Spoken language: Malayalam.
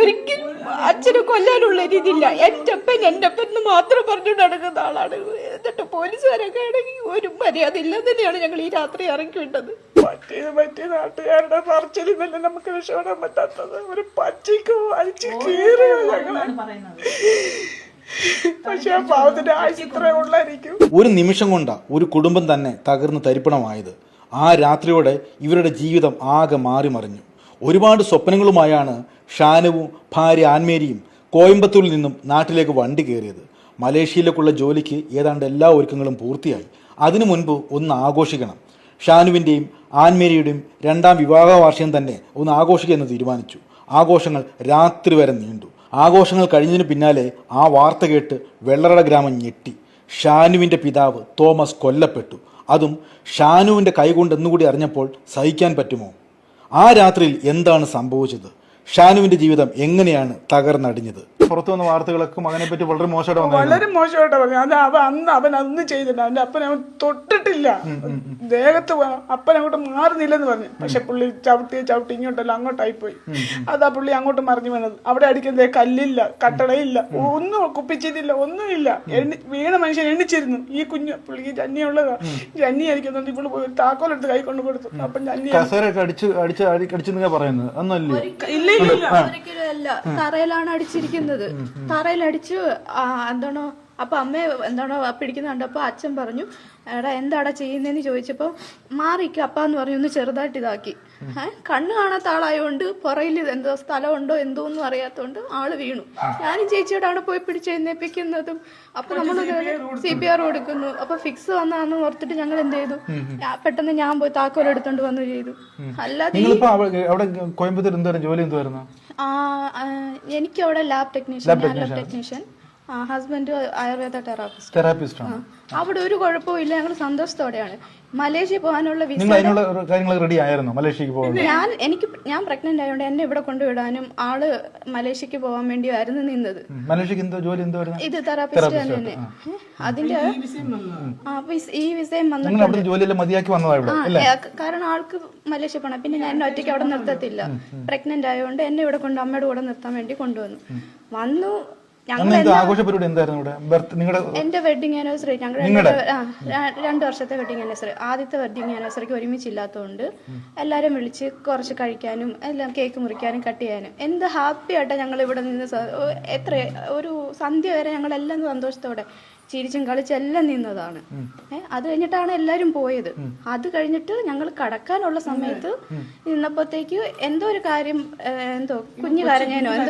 ഒരിക്കലും അച്ഛനെ കൊല്ലാനുള്ള രീതിയില്ല. എൻ്റെ അപ്പൻ എന്ന് മാത്രം പറഞ്ഞു നടക്കുന്ന ആളാണ്. എന്നിട്ട് പോലീസുകാരൊക്കെ ആണെങ്കിൽ ഒരു മര്യാദ ഇല്ല തന്നെയാണ് ഞങ്ങൾ ഈ രാത്രി ഇറക്കി വിട്ടത്. പറ്റിയ നാട്ടുകാരുടെ പറച്ചിൽ തന്നെ നമുക്ക് രക്ഷപ്പെടാൻ പറ്റാത്തത്. ഒരു പച്ചയ്ക്ക് വലിച്ചു കീറുക ഞങ്ങളെ. പക്ഷെ പാവത്തിന്റെ ആയുസ് ഇത്രേ ഉള്ളായിരിക്കും. ഒരു നിമിഷം കൊണ്ടാ ഒരു കുടുംബം തന്നെ തകർന്ന് തരിപ്പണമായത്. ആ രാത്രിയോടെ ഇവരുടെ ജീവിതം ആകെ മാറി മറിഞ്ഞു. ഒരുപാട് സ്വപ്നങ്ങളുമായാണ് ഷാനുവും ഭാര്യ ആൻമേരിയും കോയമ്പത്തൂരിൽ നിന്നും നാട്ടിലേക്ക് വണ്ടി കയറിയത്. മലേഷ്യയിലേക്കുള്ള ജോലിക്ക് ഏതാണ്ട് എല്ലാ ഒരുക്കങ്ങളും പൂർത്തിയായി. അതിനു മുൻപ് ഒന്ന് ആഘോഷിക്കണം. ഷാനുവിൻ്റെയും ആൻമേരിയുടെയും 2ാം വിവാഹ വാർഷികം തന്നെ ഒന്ന് ആഘോഷിക്കുമെന്ന് തീരുമാനിച്ചു. ആഘോഷങ്ങൾ രാത്രി വരെ നീണ്ടു. ആഘോഷങ്ങൾ കഴിഞ്ഞതിന് പിന്നാലെ ആ വാർത്ത കേട്ട് വെള്ളറട ഗ്രാമം ഞെട്ടി. ഷാനുവിൻ്റെ പിതാവ് തോമസ് കൊല്ലപ്പെട്ടു. അതും ഷാനുവിൻ്റെ കൈകൊണ്ട് എന്നുകൂടി അറിഞ്ഞപ്പോൾ സഹിക്കാൻ പറ്റുമോ? ആ രാത്രിയിൽ എന്താണ് സംഭവിച്ചത്? ഷാനുവിന്റെ ജീവിതം എങ്ങനെയാണ് തകർന്നടിഞ്ഞത്? പുറത്തു വന്ന വാർത്തകളൊക്കെ മകനെ പറ്റി വളരെ മോശമായിട്ട് പറഞ്ഞു. അന്ന് അവൻ അതൊന്നും ചെയ്തില്ല. അവന്റെ അപ്പനെ അവൻ തൊട്ടിട്ടില്ല. ദേഹത്ത് അപ്പൻ അങ്ങോട്ട് മാറുന്നില്ലെന്ന് പറഞ്ഞു. പക്ഷെ പുള്ളി ചവിട്ടി ഇങ്ങോട്ടല്ല അങ്ങോട്ടായി പോയി. അതാ പുള്ളി അങ്ങോട്ട് മറിഞ്ഞു വന്നത്. അവിടെ അടിക്കുന്നത് കല്ലില്ല, കട്ടടയില്ല, ഒന്നും കുപ്പിച്ചിട്ടില്ല, ഒന്നുമില്ല. വീണ മനുഷ്യൻ എണ്ണിച്ചിരുന്നു. ഈ കുഞ്ഞ് പുള്ളിക്ക് ജന്നിയുള്ളതാ. ജന്നി അടിക്കുന്നുണ്ട്. ഇപ്പോൾ പോയി താക്കോലെടുത്ത് കൈ കൊണ്ട് കൊടുത്തു. അപ്പം ജന്നി ഇല്ല, ഒരിക്കലും അല്ല. തറയിലാണ് അടിച്ചിരിക്കുന്നത്. തറയിലടിച്ച് എന്താണോ അപ്പൊ അമ്മ എന്താണോ പിടിക്കുന്ന കണ്ടപ്പോ അച്ഛൻ പറഞ്ഞു, എടാ എന്താടാ ചെയ്യുന്നതെന്ന് ചോദിച്ചപ്പോ മാറിക്ക് അപ്പാന്ന് പറഞ്ഞു. ഒന്ന് ചെറുതായിട്ട് ഇതാക്കി. കണ്ണ് കാണാത്ത ആളായോണ്ട് പുറയിൽ എന്തോ സ്ഥലമുണ്ടോ എന്തോന്നും അറിയാത്തോണ്ട് ആള് വീണു. ഞാനും ചേച്ചിയോട് അവിടെ പോയി പിടിച്ചെഴുന്നേപ്പിക്കുന്നതും. അപ്പൊ നമ്മള് CPR കൊടുക്കുന്നു. അപ്പൊ ഫിക്സ് വന്നാന്ന് ഓർത്തിട്ട് ഞങ്ങൾ എന്ത് ചെയ്തു, പെട്ടെന്ന് ഞാൻ പോയി താക്കോൽ എടുത്തോണ്ട് വന്നു ചെയ്തു. അല്ലാതെ എനിക്ക് അവിടെ lab technician, husband Ayurveda therapist. അവിടെ ഒരു കുഴപ്പമില്ല. ഞങ്ങൾ സന്തോഷത്തോടെയാണ്. മലേഷ്യ പോകാനുള്ള ഞാൻ പ്രഗ്നന്റ് ആയതുകൊണ്ട് എന്നെ ഇവിടെ കൊണ്ടുവിടാനും ആള് മലേഷ്യക്ക് പോകാൻ വേണ്ടിയായിരുന്നു നിന്നത്. ഇത് തെറാപ്പിസ്റ്റ് തന്നെ. അതിന്റെ ഈ വിസയം കാരണം ആൾക്ക് മലേഷ്യ പോകണം. പിന്നെ ഞാൻ ഒറ്റയ്ക്ക് അവിടെ നിർത്തത്തില്ല. പ്രഗ്നന്റ് ആയതുകൊണ്ട് എന്നെ ഇവിടെ കൊണ്ട് അമ്മയുടെ കൂടെ നിർത്താൻ വേണ്ടി കൊണ്ടുവന്നു. എന്റെ വെഡിങ് ആനിവേഴ്സറി ഞങ്ങളുടെ 2 വർഷത്തെ വെഡിങ് ആനിവേഴ്സറി. ആദ്യത്തെ വെഡിങ് ആനിവേഴ്സറിക്ക് ഒരുമിച്ചില്ലാത്തതുകൊണ്ട് എല്ലാരും വിളിച്ച് കുറച്ച് കഴിക്കാനും എല്ലാം കേക്ക് മുറിക്കാനും കട്ട് ചെയ്യാനും എന്ത് ഹാപ്പി ആയിട്ടാ ഞങ്ങൾ ഇവിടെ നിന്ന് എത്ര ഒരു സന്ധ്യ വരെ ഞങ്ങൾ എല്ലാം സന്തോഷത്തോടെ ചിരിച്ചും കളിച്ചും എല്ലാം നിന്നതാണ്. അത് കഴിഞ്ഞിട്ടാണ് എല്ലാരും പോയത്. അത് കഴിഞ്ഞിട്ട് ഞങ്ങൾ കടക്കാനുള്ള സമയത്ത് നിന്നപ്പോഴത്തേക്ക് എന്തോ ഒരു കാര്യം, എന്തോ കുഞ്ഞു കരഞ്ഞേനോ